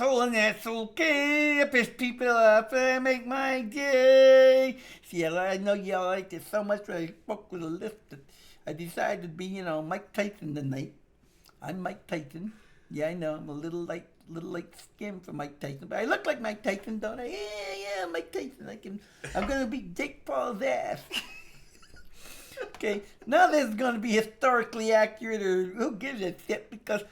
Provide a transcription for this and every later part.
asshole and that's okay. I piss people off and make my day. See, I know y'all like this so much that I spoke with a lift that I decided to be, Mike Tyson tonight. I'm Mike Tyson. Yeah, I know I'm a little light skin for Mike Tyson, but I look like Mike Tyson, don't I? Yeah, Mike Tyson. I'm gonna be Jake Paul's ass. Okay, now this is gonna be historically accurate, or who gives a shit? Because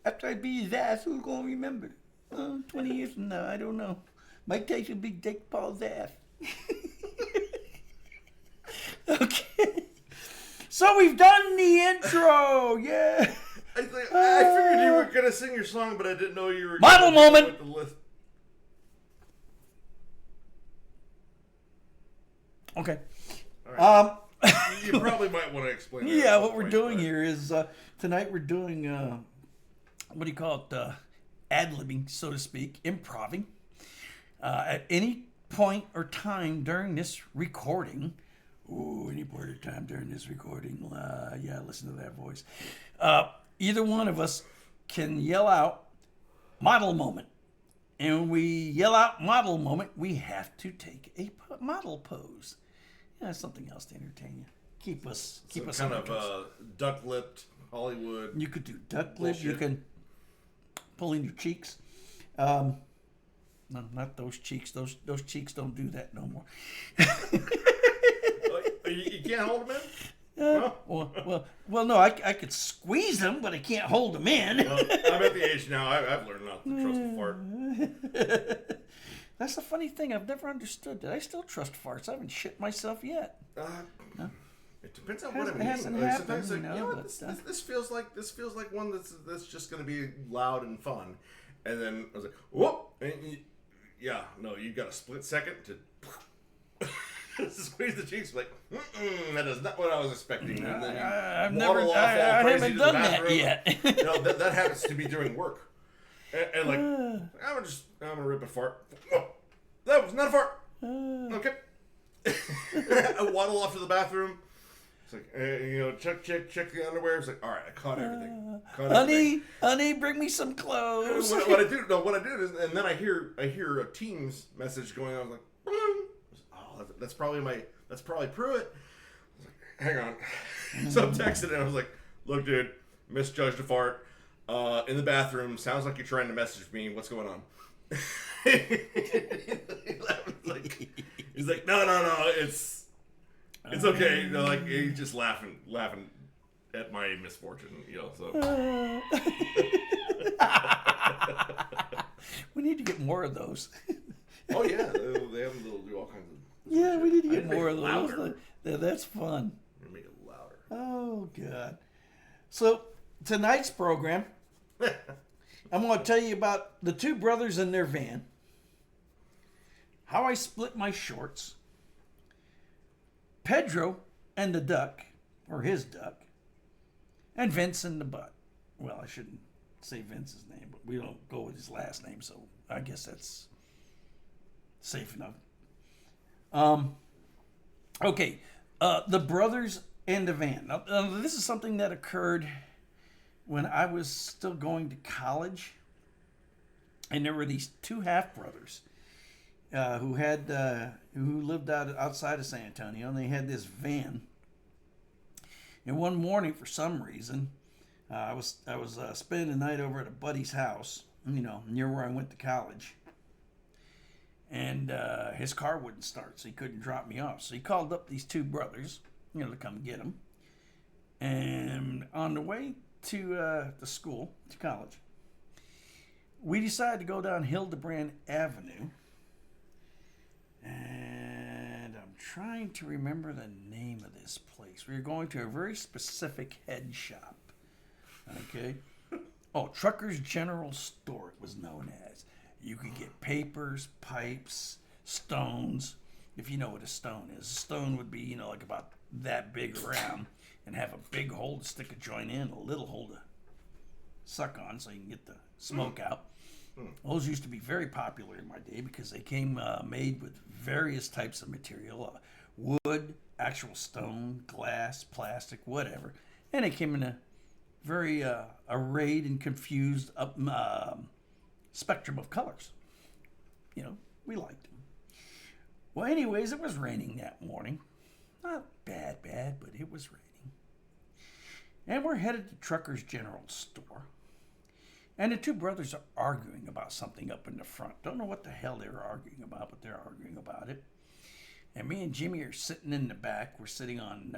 after I beat his ass, who's gonna remember? 20 years from now, I don't know. Mike Tyson beat Jake Paul's ass. Okay, so we've done the intro. Yeah. I figured you were gonna sing your song, but I didn't know you were. Model moment. With the list. Okay. All right. You probably might want to explain. Yeah, what we're doing here is tonight we're doing what do you call it? Ad-libbing, so to speak, improving. At any point or time during this recording. Ooh, any point or time during this recording. Yeah, listen to that voice. Either one of us can yell out model moment. And when we yell out model moment, we have to take a model pose. Yeah, something else to entertain you. Keep us kind of duck-lipped Hollywood. You could do duck-lipped. You can pull in your cheeks. No, not those cheeks. Those cheeks don't do that no more. You can't hold them in? Well, no, I could squeeze them, but I can't hold them in. Well, I'm at the age now. I've learned not to trust a fart. That's the funny thing. I've never understood that. I still trust farts. I haven't shit myself yet. No? It depends on what it hasn't means. happened, Sometimes this feels like one that's just going to be loud and fun, and then I was like, whoop! And you got a split second to. Squeeze the cheeks, like, that is not what I was expecting. And then I haven't done that yet. That happens to me during work. And like, I'm gonna rip a fart. Oh, that was not a fart. Okay. I waddle off to the bathroom. It's like, check the underwear. It's like, all right, I caught everything. Honey, bring me some clothes. What I do is, and then I hear a Teams message going on. I'm like, that's probably Pruitt. I was like, hang on. So I'm texting and I was like, look, dude, misjudged a fart in the bathroom. Sounds like you're trying to message me. What's going on? He's like, no, it's okay. He's just laughing at my misfortune, so. We need to get more of those. Oh yeah, they have them do all kinds of. Yeah, we need to get more of those. That's fun. Make it louder. Oh, God. So, tonight's program, I'm going to tell you about the two brothers in their van, how I split my shorts, Pedro and the duck, or his duck, and Vince and the butt. Well, I shouldn't say Vince's name, but we don't go with his last name, so I guess that's safe enough. Okay, the brothers and the van. Now, this is something that occurred when I was still going to college, and there were these two half brothers who lived outside of San Antonio, and they had this van. And one morning, for some reason, I was spending the night over at a buddy's house, near where I went to college. And his car wouldn't start, so he couldn't drop me off. So he called up these two brothers, to come get him. And on the way to school, to college, we decided to go down Hildebrand Avenue. And I'm trying to remember the name of this place. We were going to a very specific head shop. Okay? Oh, Trucker's General Store, it was known as. You could get papers, pipes, stones, if you know what a stone is. A stone would be, like about that big around and have a big hole to stick a joint in, a little hole to suck on so you can get the smoke out. Those used to be very popular in my day because they came made with various types of material, wood, actual stone, glass, plastic, whatever. And they came in a very arrayed and confused spectrum of colors. You know, we liked them. Well, anyways, it was raining that morning. Not bad, but it was raining. And we're headed to Trucker's General Store. And the two brothers are arguing about something up in the front. Don't know what the hell they were arguing about, but they're arguing about it. And me and Jimmy are sitting in the back. We're sitting on,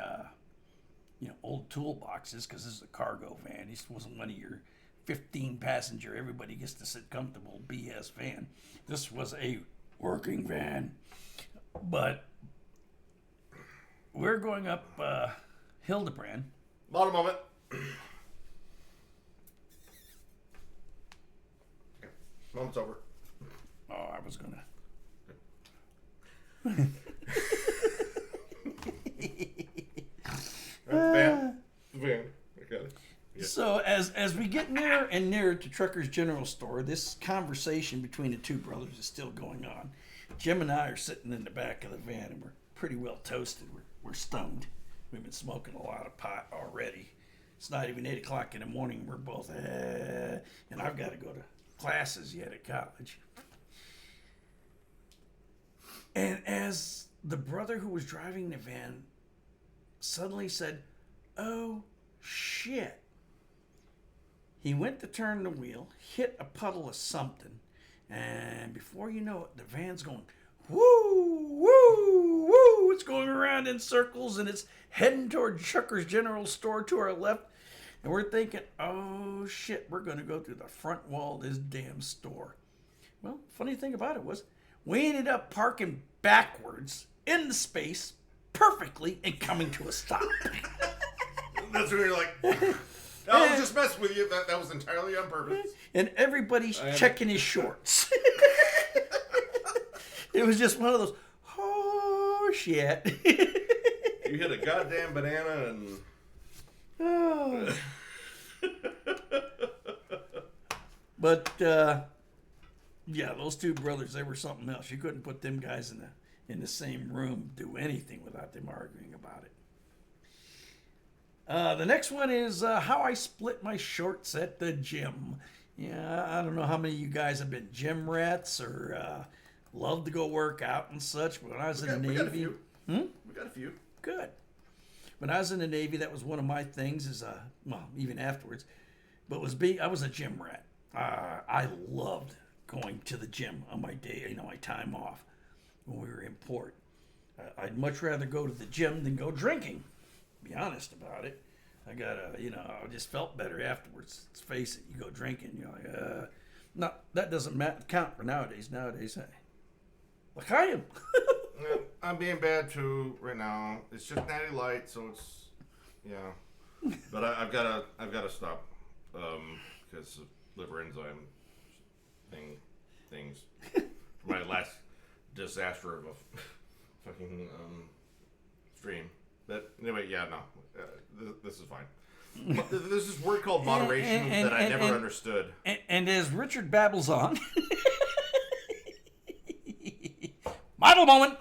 old toolboxes because this is a cargo van. This wasn't one of your 15-passenger, everybody gets to sit comfortable BS van. This was a working van. But we're going up Hildebrand. Hold a moment. Moment's over. Oh, I was gonna. Van. I got it. Yeah. So as we get nearer and nearer to Trucker's General Store, this conversation between the two brothers is still going on. Jim and I are sitting in the back of the van, and we're pretty well toasted. We're stoned. We've been smoking a lot of pot already. It's not even 8 o'clock in the morning. We're both, and I've got to go to classes yet at college. And as the brother who was driving the van suddenly said, "Oh, shit." He went to turn the wheel, hit a puddle of something, and before you know it, the van's going, woo, woo, woo. It's going around in circles, and it's heading toward Trucker's General Store to our left. And we're thinking, oh, shit, we're going to go through the front wall of this damn store. Well, funny thing about it was, we ended up parking backwards in the space perfectly and coming to a stop. That's when you're like, I was just messing with you. That was entirely on purpose. And everybody's checking his shorts. It was just one of those, oh, shit. You hit a goddamn banana and... Oh. But, yeah, those two brothers, they were something else. You couldn't put them guys in the same room, do anything without them arguing about it. The next one is how I split my shorts at the gym. Yeah, I don't know how many of you guys have been gym rats or love to go work out and such. But when I was in the Navy... We got a few. We got a few. Good. When I was in the Navy, that was one of my things, is even afterwards. But I was a gym rat. I loved going to the gym on my day, my time off when we were in port. I'd much rather go to the gym than go drinking. Be honest about it. I I just felt better afterwards. Let's face it, you go drinking, you're like, no, that doesn't count for nowadays. Nowadays, hey, like I am. Yeah, I'm being bad too right now. It's just Natty Light, so it's, yeah. But I've got to stop because of liver enzyme things. My last disaster of a fucking stream. But anyway, yeah, no, this is fine. There's this word called moderation that I never understood. And as Richard babbles on, model moment.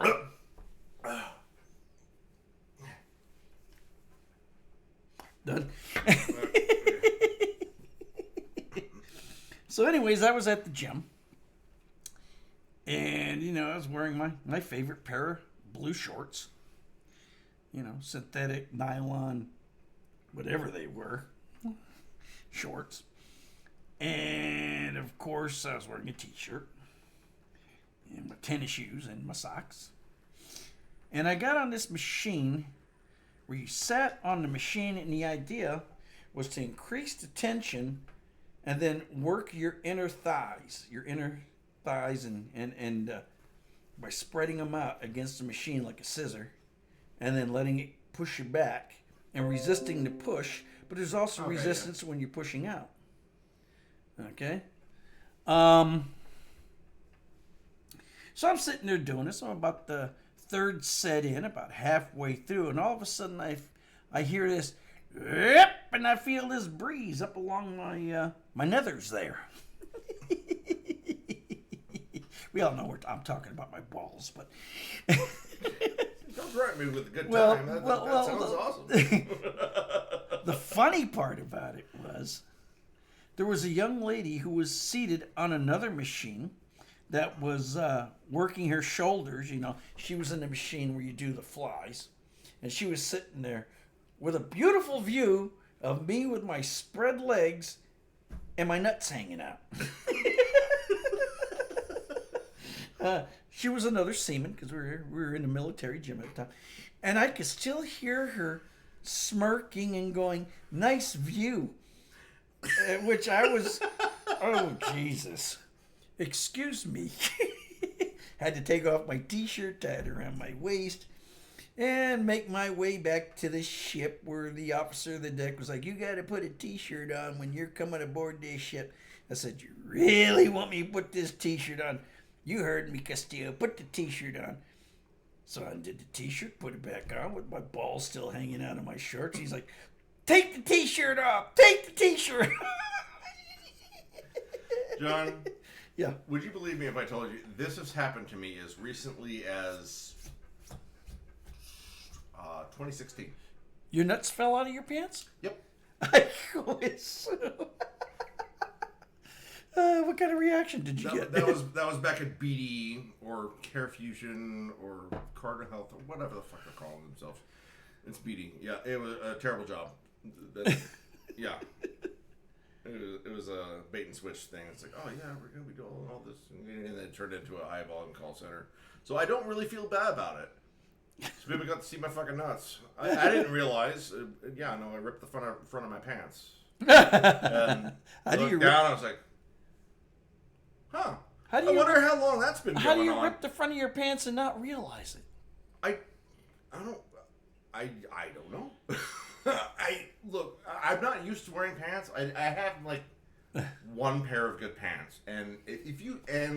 Done. So anyways, I was at the gym. And, I was wearing my favorite pair of blue shorts. Synthetic, nylon, whatever they were, shorts. And, of course, I was wearing a t-shirt. And my tennis shoes and my socks. And I got on this machine where you sat on the machine, and the idea was to increase the tension and then work your inner thighs, and by spreading them out against the machine like a scissor, and then letting it push you back and resisting the push, but there's also resistance when you're pushing out. Okay? So I'm sitting there doing this. I'm about the third set in, about halfway through, and all of a sudden I hear this, yep, and I feel this breeze up along my nethers there. We all know I'm talking about my balls, but... Don't threaten me with a good time. That sounds awesome. The funny part about it was there was a young lady who was seated on another machine that was working her shoulders. You know, she was in the machine where you do the flies. And she was sitting there with a beautiful view of me with my spread legs and my nuts hanging out. She was another seaman because we were in the military gym at the time. And I could still hear her smirking and going, "Nice view." Which I was, oh, Jesus. Excuse me. Had to take off my t-shirt, tie it around my waist, and make my way back to the ship where the officer of the deck was like, "You got to put a t-shirt on when you're coming aboard this ship." I said, "You really want me to put this t-shirt on?" "You heard me, Castillo. Put the t-shirt on." So I undid the t-shirt, put it back on with my balls still hanging out of my shorts. He's like, "Take the t-shirt off. Take the t-shirt off." John, Yeah. would you believe me if I told you this has happened to me as recently as 2016? Your nuts fell out of your pants? Yep. I wish so. What kind of reaction did you get? That was back at BD or Care Fusion or Cardinal Health or whatever the fuck they're calling themselves. It's BD. Yeah, it was a terrible job. Yeah. It was a bait and switch thing. It's like, oh yeah, we're gonna be doing all this, and then it turned into a high volume call center. So I don't really feel bad about it. So people got to see my fucking nuts. I didn't realize. I ripped the front of my pants. And I looked down. I was like, huh. I wonder how long that's been going on. How do you rip the front of your pants and not realize it? I don't know. Look, I'm not used to wearing pants. I have like one pair of good pants, and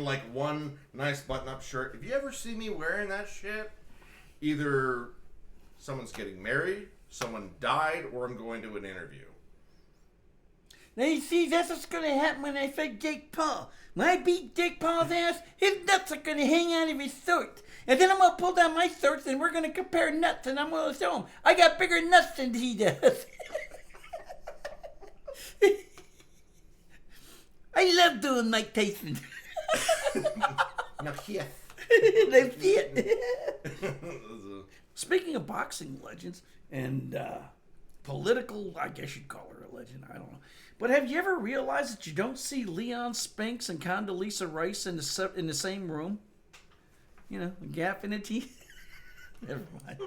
like one nice button-up shirt. If you ever see me wearing that shit, either someone's getting married, someone died, or I'm going to an interview. Now you see, that's what's going to happen when I fight Jake Paul. When I beat Jake Paul's ass, his nuts are going to hang out of his throat. And then I'm going to pull down my throat and we're going to compare nuts and I'm going to show him I got bigger nuts than he does. I love doing Mike Tyson. No shit. No shit. Speaking of boxing legends and political, I guess you'd call her a legend, I don't know. But have you ever realized that you don't see Leon Spinks and Condoleezza Rice in the same room? You know, a gap in the teeth? Never mind.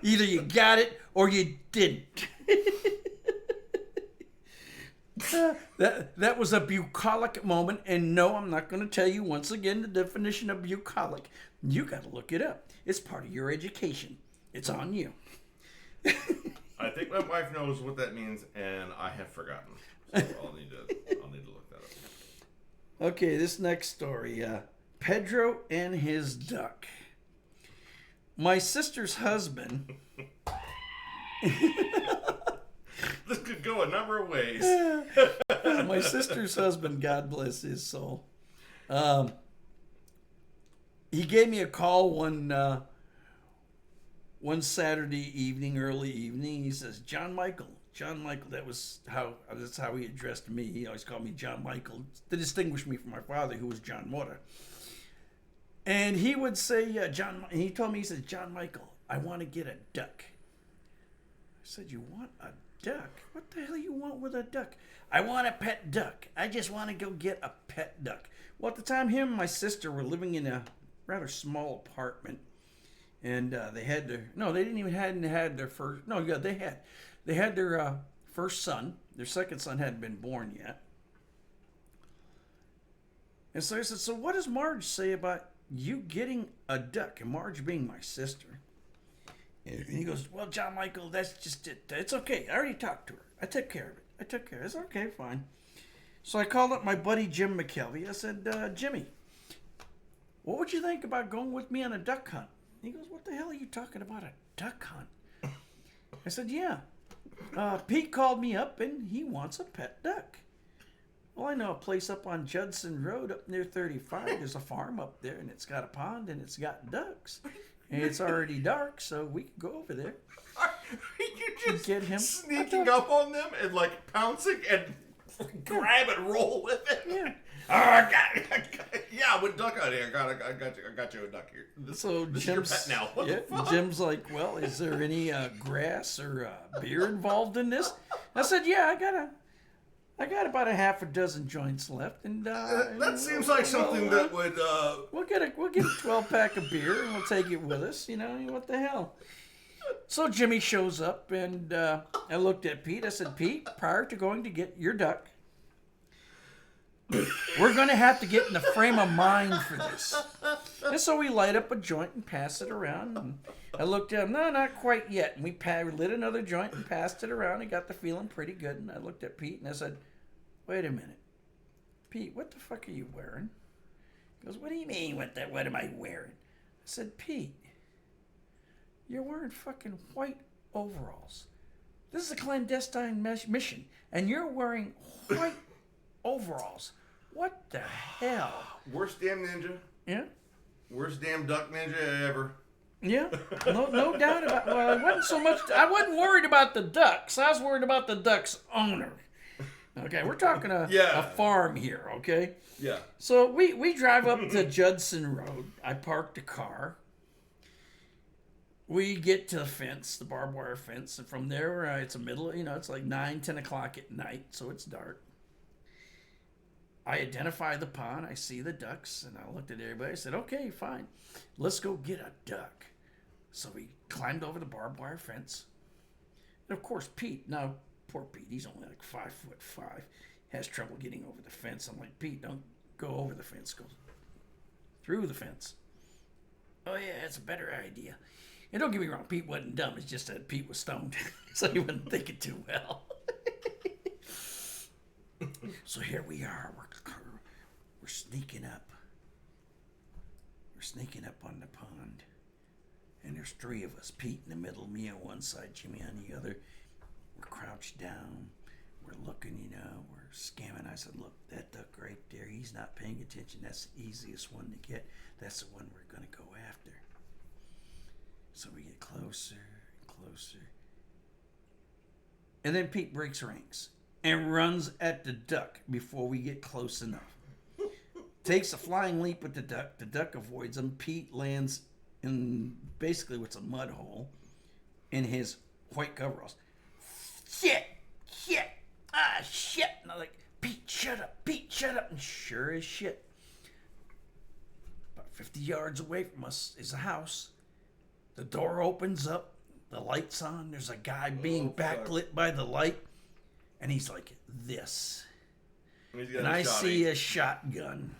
Either you got it or you didn't. That was a bucolic moment, and no, I'm not going to tell you once again the definition of bucolic. You got to look it up. It's part of your education. It's on you. I think my wife knows what that means, and I have forgotten. So I'll need to look that up. Okay, this next story. Pedro and his duck. My sister's husband. This could go a number of ways. My sister's husband, God bless his soul. He gave me a call one Saturday evening, early evening. He says, John Michael, that's how he addressed me. He always called me John Michael to distinguish me from my father, who was John Mora. And he would say, he told me, he said, John Michael, I want to get a duck. I said, you want a duck? What the hell you want with a duck? I want a pet duck. I just want to go get a pet duck. Well, at the time, him and my sister were living in a rather small apartment. And they had their first son. Their second son hadn't been born yet. And so I said, so what does Marge say about you getting a duck? And Marge being my sister. And he goes, well, John Michael, that's just it. It's okay. I already talked to her. I took care of it. It's okay, fine. So I called up my buddy Jim McKelvey. I said, Jimmy, what would you think about going with me on a duck hunt? He goes, what the hell are you talking about, a duck hunt? I said, yeah. Pete called me up and he wants a pet duck. Well, I know a place up on Judson Road up near 35. There's a farm up there and it's got a pond and it's got ducks. And it's already dark, so we could go over there. Are you just get him sneaking up on them and like pouncing and grab and roll with it. Yeah. Yeah, with duck hunting, I got you a duck here. This is your pet now. What the fuck? Jim's like, well, is there any grass or beer involved in this? I said, yeah, I got about a half a dozen joints left, and that seems like something that would. We'll get a 12-pack of beer, and we'll take it with us. You know, what the hell? So Jimmy shows up, and I looked at Pete. I said, Pete, prior to going to get your duck, we're going to have to get in the frame of mind for this. And so we light up a joint and pass it around. And I looked at him, no, not quite yet. And we lit another joint and passed it around and got the feeling pretty good. And I looked at Pete and I said, wait a minute. Pete, what the fuck are you wearing? He goes, what do you mean, what am I wearing? I said, Pete, you're wearing fucking white overalls. This is a clandestine mission. And you're wearing white overalls. What the hell? Worst damn ninja. Yeah. Worst damn duck ninja ever. Yeah. No doubt about. Well, I wasn't worried about the ducks. I was worried about the ducks' owner. Okay, we're talking a farm here. Okay. Yeah. So we drive up to Judson Road. I parked the car. We get to the fence, the barbed wire fence, and from there it's it's like 9, 10 o'clock at night, so it's dark. I identify the pond, I see the ducks, and I looked at everybody. I said, okay, fine. Let's go get a duck. So we climbed over the barbed wire fence. And of course, poor Pete, he's only like 5'5", has trouble getting over the fence. I'm like, Pete, don't go over the fence, go through the fence. Oh yeah, that's a better idea. And don't get me wrong, Pete wasn't dumb. It's just that Pete was stoned, so he wasn't thinking too well. So here we are. We're sneaking up. We're sneaking up on the pond. And there's 3 of us. Pete in the middle, me on one side, Jimmy on the other. We're crouched down. We're looking, we're scamming. I said, look, that duck right there, he's not paying attention. That's the easiest one to get. That's the one we're going to go after. So we get closer and closer. And then Pete breaks ranks and runs at the duck before we get close enough. Takes a flying leap at the duck. The duck avoids him. Pete lands in basically what's a mud hole in his white coveralls. Shit! And I'm like, Pete, shut up. And sure as shit, about 50 yards away from us is a house. The door opens up. The light's on. There's a guy being backlit by the light. And he's like, this. And I see a shotgun.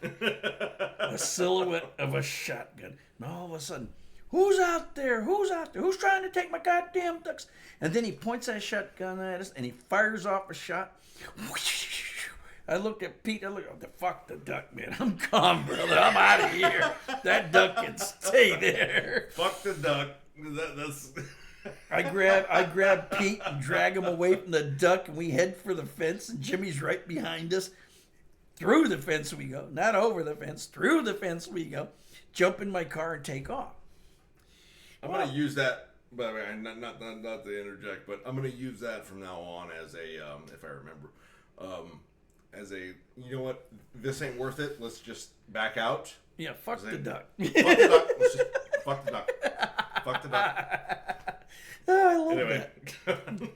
A silhouette of a shotgun. And all of a sudden, who's out there? Who's trying to take my goddamn ducks? And then he points that shotgun at us and he fires off a shot. I looked at Pete. Fuck the duck, man. I'm calm, brother. I'm out of here. That duck can stay there. Fuck the duck. That's... I grab Pete and drag him away from the duck, and we head for the fence, and Jimmy's right behind us. Through the fence we go. Not over the fence. Through the fence we go. Jump in my car and take off. I'm going to use that, by the way, not to interject, but I'm going to use that from now on as a, if I remember, as a, you know what, this ain't worth it, let's just back out. Yeah, fuck the duck. Fuck the duck. Let's just fuck the duck. Fuck the duck. Oh, I love that.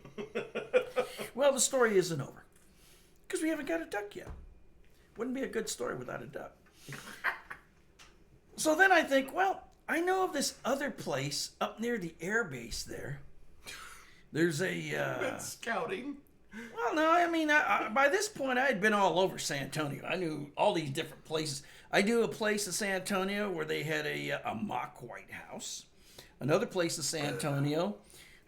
Well, the story isn't over. Because we haven't got a duck yet. Wouldn't be a good story without a duck. So then I think, well, I know of this other place up near the air base there. There's a... scouting. Well, no, I mean, by this point, I had been all over San Antonio. I knew all these different places. I knew a place in San Antonio where they had a mock White House. Another place in San Antonio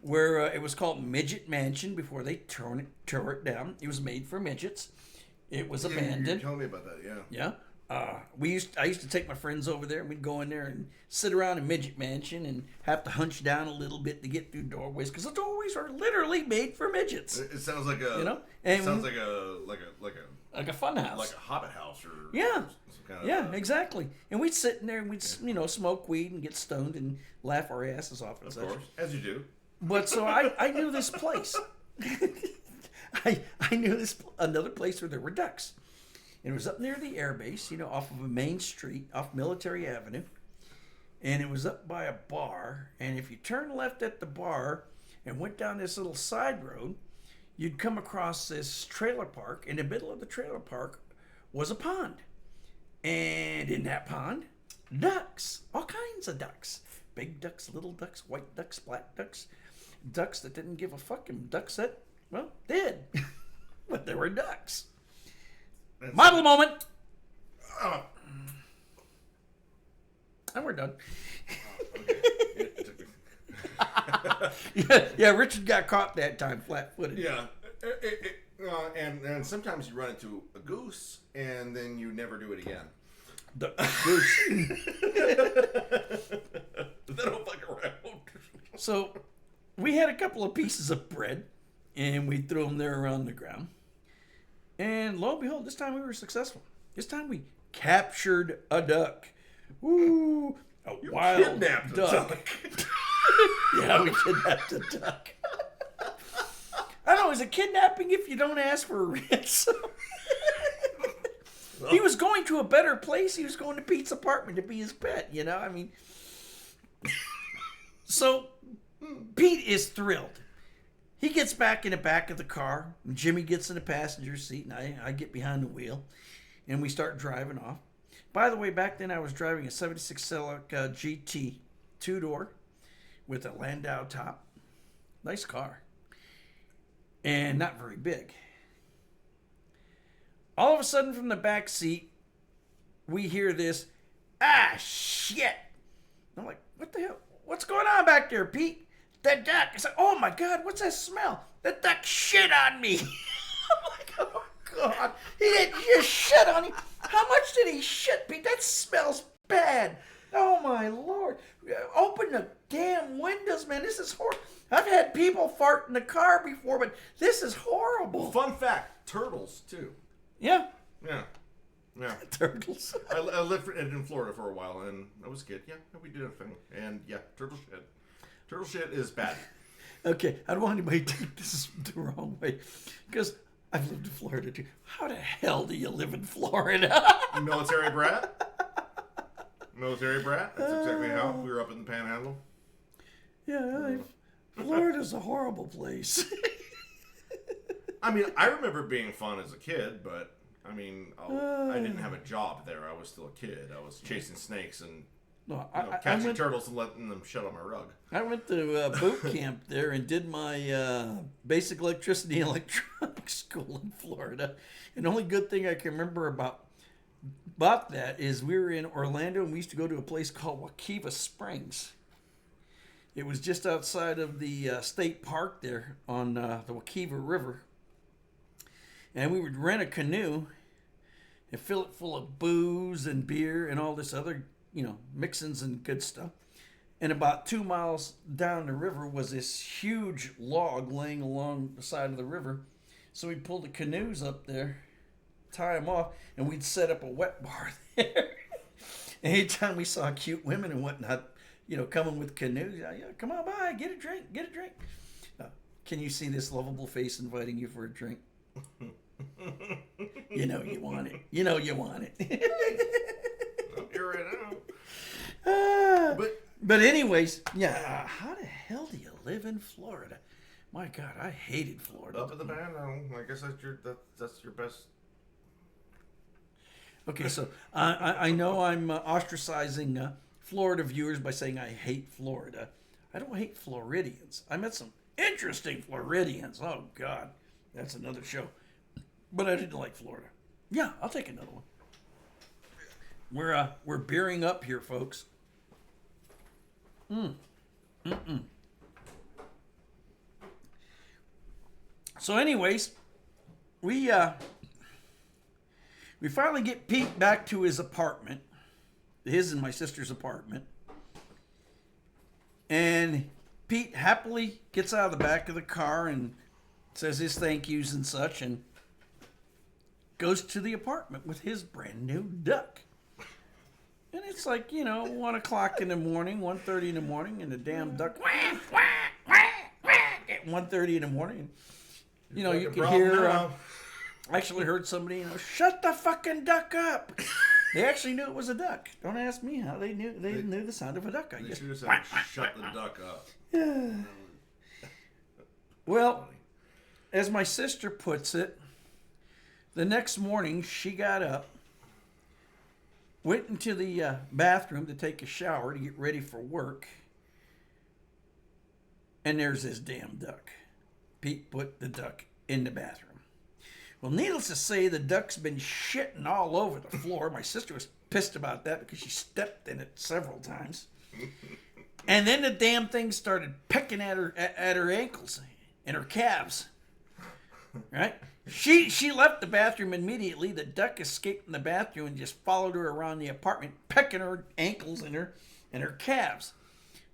where it was called Midget Mansion before they tore it down. It was made for midgets. It was abandoned. You told me about that, yeah. Yeah. I used to take my friends over there, and we'd go in there and sit around in Midget Mansion and have to hunch down a little bit to get through doorways because the doorways are literally made for midgets. It sounds like a, and it sounds like a fun house, like a hobbit house, or yeah, some kind of yeah, exactly. And we'd sit in there and we'd smoke weed and get stoned and laugh our asses off. And of such. course, as you do. But so I knew this place. I knew this another place where there were ducks. And it was up near the air base, off of a main street, off Military Avenue. And it was up by a bar. And if you turned left at the bar and went down this little side road, you'd come across this trailer park. In the middle of the trailer park was a pond. And in that pond, ducks, all kinds of ducks. Big ducks, little ducks, white ducks, black ducks. Ducks that didn't give a fuck, and ducks that, well, did. But there were ducks. Model moment. And we're done. Yeah, Richard got caught that time, flat-footed. Yeah. And sometimes you run into a goose, and then you never do it again. The goose. They don't fuck around. So, we had a couple of pieces of bread, and we threw them there around the ground. And lo and behold, this time we were successful. This time we captured a duck. Ooh, You wild kidnapped duck. a duck. Yeah, we kidnapped a duck. I don't know, is it kidnapping if you don't ask for a ransom? He was going to a better place. He was going to Pete's apartment to be his pet, I mean. So, Pete is thrilled. He gets back in the back of the car. Jimmy gets in the passenger seat, and I get behind the wheel. And we start driving off. By the way, back then I was driving a 76 Celica GT 2-door with a Landau top. Nice car. And not very big. All of a sudden from the back seat, we hear this, shit. I'm like, what the hell? What's going on back there, Pete? That duck. It's like, oh my God, what's that smell? That duck shit on me. I'm like, oh God, he didn't just shit on you. How much did he shit, Pete? That smells bad. Oh my Lord. Open the damn windows, man. This is horrible. I've had people fart in the car before, but this is horrible. Fun fact, turtles, too. Yeah. Yeah. Turtles. I lived in Florida for a while, and I was a kid. Yeah, we did a thing. And yeah, turtle shit. Turtle shit is bad. Okay, I don't want anybody to take this the wrong way, because I've lived in Florida too. How the hell do you live in Florida? Military brat. Military brat. That's exactly how we were up in the Panhandle. Yeah, Florida's a horrible place. I mean, I remember being fun as a kid, but I mean, I didn't have a job there. I was still a kid. I was chasing snakes and catching turtles and letting them shit on my rug. I went to boot camp there and did my basic electricity and electronics school in Florida. And the only good thing I can remember about that is we were in Orlando and we used to go to a place called Waukeeva Springs. It was just outside of the state park there on the Waukeeva River. And we would rent a canoe and fill it full of booze and beer and all this other, mixins and good stuff. And about 2 miles down the river was this huge log laying along the side of the river. So we'd pull the canoes up there, tie them off, and we'd set up a wet bar there. Anytime we saw cute women and whatnot, coming with canoes, come on by, get a drink. Can you see this lovable face inviting you for a drink? You want it. You want it. I'm here right now. But anyways, yeah. How the hell do you live in Florida? My God, I hated Florida. Up in the Panhandle. I guess that's your best. Okay, so I know I'm ostracizing Florida viewers by saying I hate Florida. I don't hate Floridians. I met some interesting Floridians. Oh God, that's another show. But I didn't like Florida. Yeah, I'll take another one. We're beering up here, folks. So, anyways, we finally get Pete back to his apartment, his and my sister's apartment, and Pete happily gets out of the back of the car and says his thank yous and such, and goes to the apartment with his brand new duck. And it's like, 1 o'clock in the morning, 1:30 in the morning, and the damn duck, at 1:30 in the morning. You know, you Fucking could problem hear. now. I actually heard somebody, shut the fucking duck up. They actually knew it was a duck. Don't ask me how they knew. They knew the sound of a duck. I They guess. should have said, shut the duck up. Well, as my sister puts it, the next morning she got up, went into the bathroom to take a shower to get ready for work, and there's this damn duck. Pete put the duck in the bathroom. Well, needless to say, the duck's been shitting all over the floor. My sister was pissed about that because she stepped in it several times. And then the damn thing started pecking at her ankles and her calves. Right? She left the bathroom immediately. The duck escaped from the bathroom and just followed her around the apartment, pecking her ankles and her calves.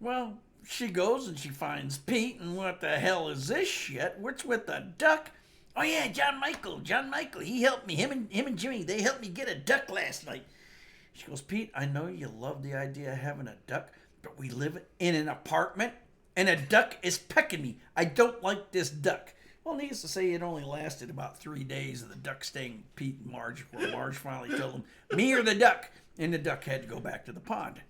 Well, she goes and she finds Pete, and what the hell is this shit? What's with the duck? Oh yeah, John Michael. He helped me. Him and Jimmy, they helped me get a duck last night. She goes, Pete, I know you love the idea of having a duck, but we live in an apartment, and a duck is pecking me. I don't like this duck. Well, needless to say, it only lasted about 3 days of the duck staying with Pete and Marge, where Marge finally told him, me or the duck, and the duck had to go back to the pond.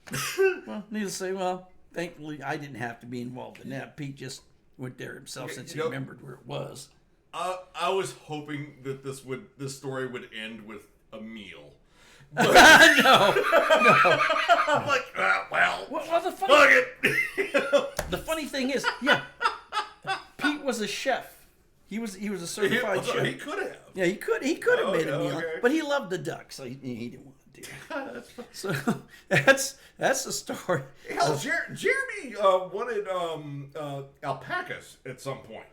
Well, needless to say, thankfully, I didn't have to be involved in that. Pete just went there himself since he remembered where it was. I was hoping that this story would end with a meal. No. I'm like, well, the funny, fuck it. The funny thing is, Pete was a chef. He was a certified chef. He could have. Yeah, he could have made a meal, okay. but he loved the duck, so he didn't want to do it. So that's the story. Hell, Jeremy wanted alpacas at some point.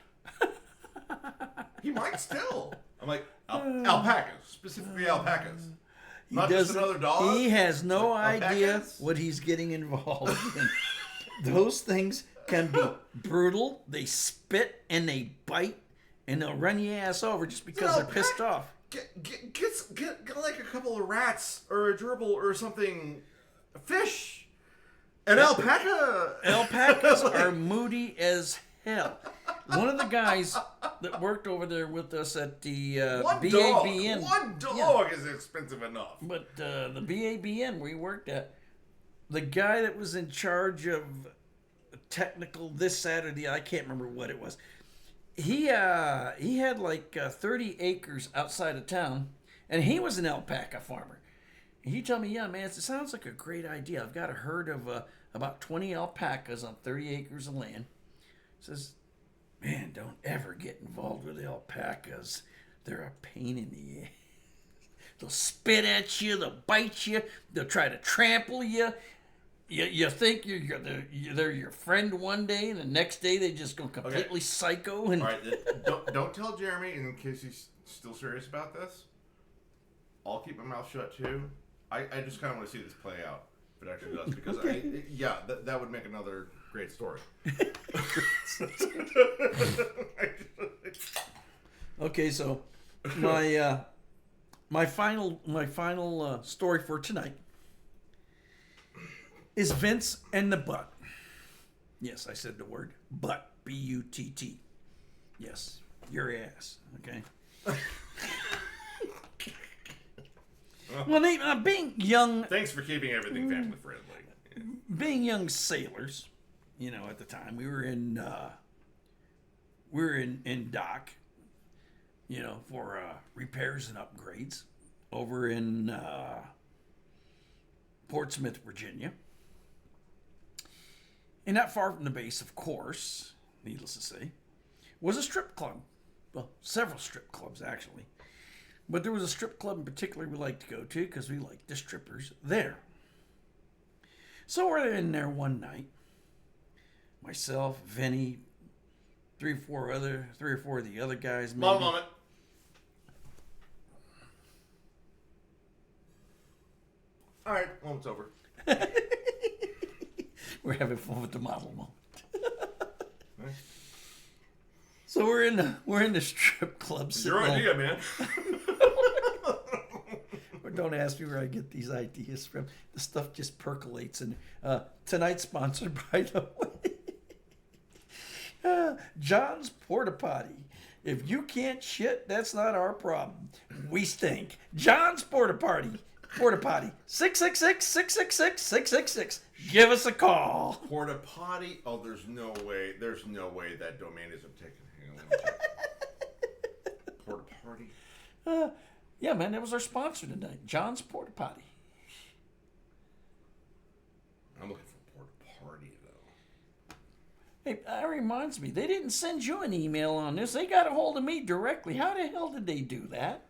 He might still. I'm like, alpacas, specifically alpacas. Not just another dog. He has no idea alpacas? what he's getting involved in. Those things can be brutal. They spit and they bite, and they'll run your ass over just because they're pissed off. Get like a couple of rats or a gerbil or something. A fish. An alpaca. Alpacas are moody as hell. One of the guys that worked over there with us at the BABN. One dog is expensive enough. But the BABN we worked at, the guy that was in charge of technical this Saturday, I can't remember what it was. He had like 30 acres outside of town, and he was an alpaca farmer. And he told me, yeah, man, it sounds like a great idea. I've got a herd of about 20 alpacas on 30 acres of land. Says, man, don't ever get involved with alpacas. They're a pain in the ass. They'll spit at you. They'll bite you. They'll try to trample you. You think they're your friend one day, and the next day they just go completely psycho. And all right, don't tell Jeremy in case he's still serious about this. I'll keep my mouth shut too. I just kind of want to see this play out. If it actually does, because that would make another great story. Okay, so my final story for tonight is Vince and the butt. Yes, I said the word butt. B-U-T-T. Yes, your ass. Okay. Well, being young. Thanks for keeping everything family friendly. Being young sailors, at the time we were in dock, for repairs and upgrades over in Portsmouth, Virginia. And not far from the base, of course, needless to say, was a strip club. Well, several strip clubs, actually. But there was a strip club in particular we liked to go to because we liked the strippers there. So we're in there one night. Myself, Vinny, three or four of the other guys. Maybe. One moment. All right, moment's over. We're having fun with the model moment. So we're in the strip club. Your idea, man. Don't ask me where I get these ideas from. The stuff just percolates. And tonight's sponsored, by the way, John's Porta Potty. If you can't shit, that's not our problem. We stink. John's Porta Potty. 666-666-666. Give us a call. Porta Potty? Oh, there's no way. There's no way that domain isn't taken. Hang on, let me check. Porta Potty? Yeah, man, that was our sponsor tonight. John's Porta Potty. I'm looking for Porta Potty, though. Hey, that reminds me, they didn't send you an email on this. They got a hold of me directly. How the hell did they do that?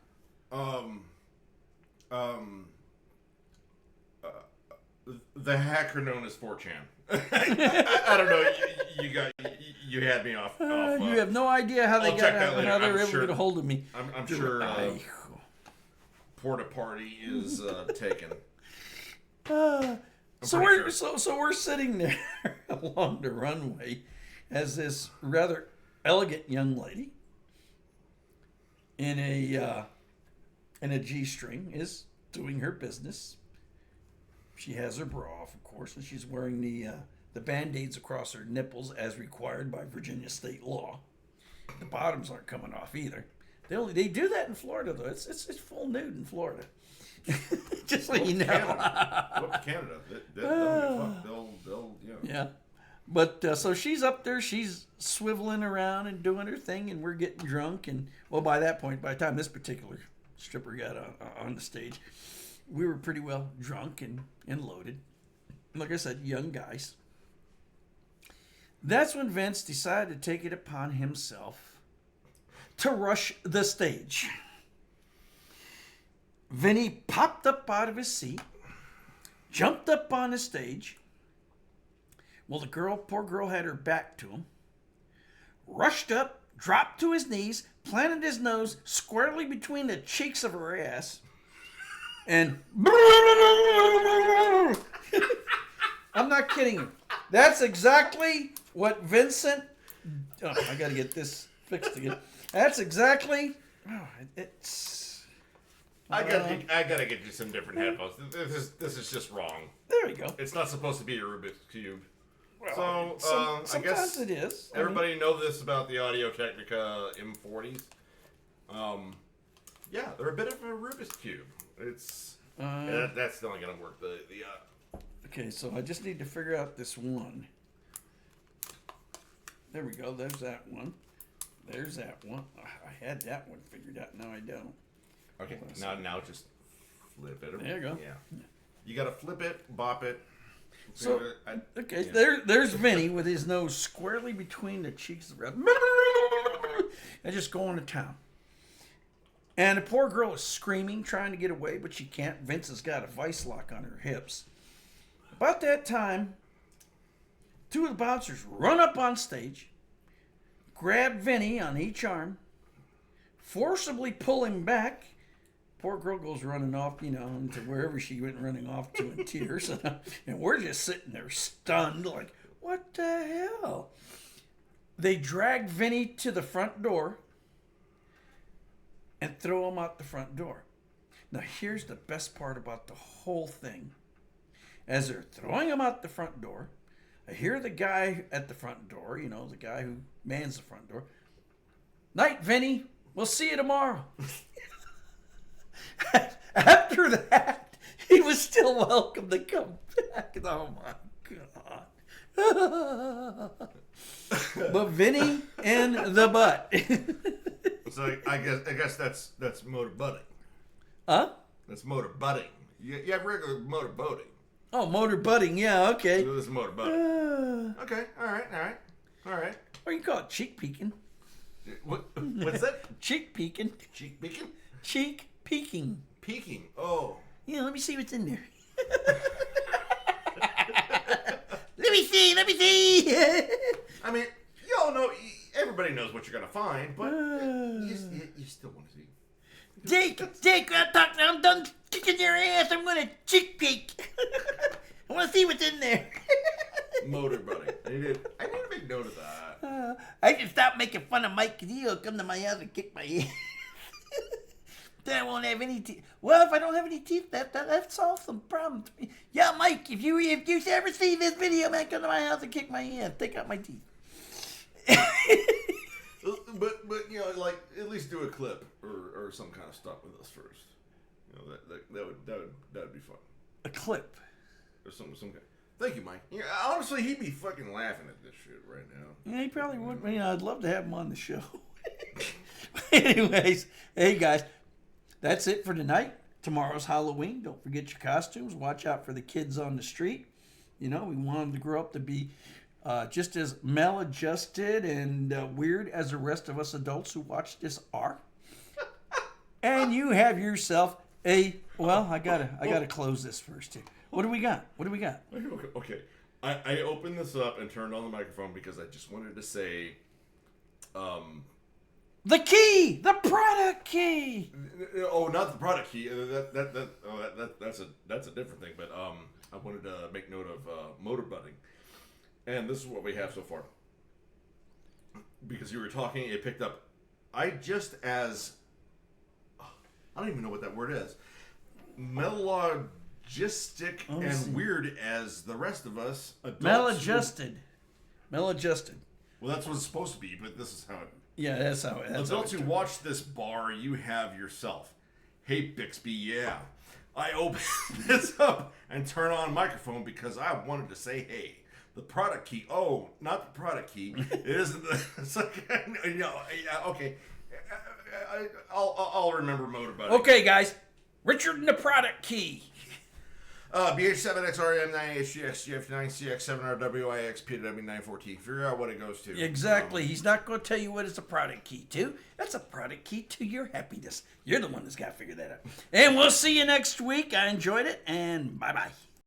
The hacker known as 4chan. I don't know. You had me off. You have no idea how they I'll check that got later. how they were I'm able to sure- get a hold of me. I'm sure Porta Potty is taken. So we're sitting there along the runway as this rather elegant young lady in a G-string is doing her business. She has her bra off, of course, and she's wearing the Band-Aids across her nipples as required by Virginia state law. The bottoms aren't coming off either. They do that in Florida though. It's full nude in Florida. Just so you know. Canada. They'll Yeah. But so she's up there, she's swiveling around and doing her thing, and we're getting drunk. And well, by that point, by the time this particular stripper got on the stage, we were pretty well drunk and loaded. Like I said, young guys. That's when Vince decided to take it upon himself to rush the stage. Vinny popped up out of his seat, jumped up on the stage. Well, the poor girl had her back to him, rushed up, dropped to his knees, planted his nose squarely between the cheeks of her ass, and I'm not kidding you. That's exactly what Vincent. Oh, I got to get this fixed again. That's exactly. Oh, it's. I gotta get you some different headphones. This is just wrong. There we go. It's not supposed to be a Rubik's Cube. Well, So I guess sometimes it is. Everybody know this about the Audio Technica M40s. Yeah, they're a bit of a Rubik's Cube. It's that's not gonna work. Okay, so I just need to figure out this one. There we go. There's that one. There's that one. I had that one figured out. Now I don't. Okay, now just flip it. There you go. Yeah. You gotta flip it, bop it. So, okay, there's Vinny with his nose squarely between the cheeks of the red. And just going to town. And the poor girl is screaming, trying to get away, but she can't. Vince has got a vice lock on her hips. About that time, two of the bouncers run up on stage, grab Vinny on each arm, forcibly pull him back. Poor girl goes running off, into wherever she went running off to in tears. And we're just sitting there stunned, like, what the hell? They drag Vinny to the front door and throw him out the front door. Now, here's the best part about the whole thing. As they're throwing him out the front door, I hear the guy at the front door, the guy who mans the front door. Night, Vinny. We'll see you tomorrow. After that, he was still welcome to come back. Oh my God. But Vinny and the butt. So I guess that's motor butting. Huh? That's motor butting. You have regular motor boating. Oh, motor butting. Yeah, okay. So this is motor butting. Okay, all right. Or you call it cheek peeking. What's that? Cheek peeking. Cheek peeking? Cheek peeking. Peeking. Oh. Yeah, let me see what's in there. Let me see. I mean, you all know, everybody knows what you're going to find, but you still want to see. Jake, I'm done kicking your ass. I'm going to cheek peek. I want to see what's in there. Motor buddy. I need to make note of that. I can stop making fun of Mike because he'll come to my house and kick my ass. Then I won't have any teeth. Well, if I don't have any teeth, that solves some problems. Yeah, Mike, if you ever see this video, man, come to my house and kick my ass. Take out my teeth. But you know, like at least do a clip or some kind of stuff with us first. You know that would be fun. A clip. Or some kind. Thank you, Mike. Yeah, honestly, he'd be fucking laughing at this shit right now. Yeah, he probably would. You know, I'd love to have him on the show. Anyways, hey guys, that's it for tonight. Tomorrow's Halloween. Don't forget your costumes. Watch out for the kids on the street. You know, we want them to grow up to be just as maladjusted and weird as the rest of us adults who watch this are. And you have yourself a I gotta close this first here. What do we got? Okay. I opened this up and turned on the microphone because I just wanted to say, the key, the product key. Oh, not the product key. That's a different thing. But I wanted to make note of motor butting, and this is what we have so far. Because you were talking, it picked up. I don't even know what that word is. Maladjustic and weird as the rest of us. Maladjusted. Well, that's what it's supposed to be, but this is how it. Yeah, that's how. Adults who watch this bar, you have yourself. Hey, Bixby, yeah. I open this up and turn on microphone because I wanted to say hey. The product key. Oh, not the product key. It isn't the. It's like, okay. I'll remember motorbutting. Okay, guys. Richard and the product key. BH7XRM9HGXGF9CX7RWIXPW94T. Figure out what it goes to. Exactly. He's not going to tell you what it's a product key to. That's a product key to your happiness. You're the one that's got to figure that out. And we'll see you next week. I enjoyed it, and bye-bye.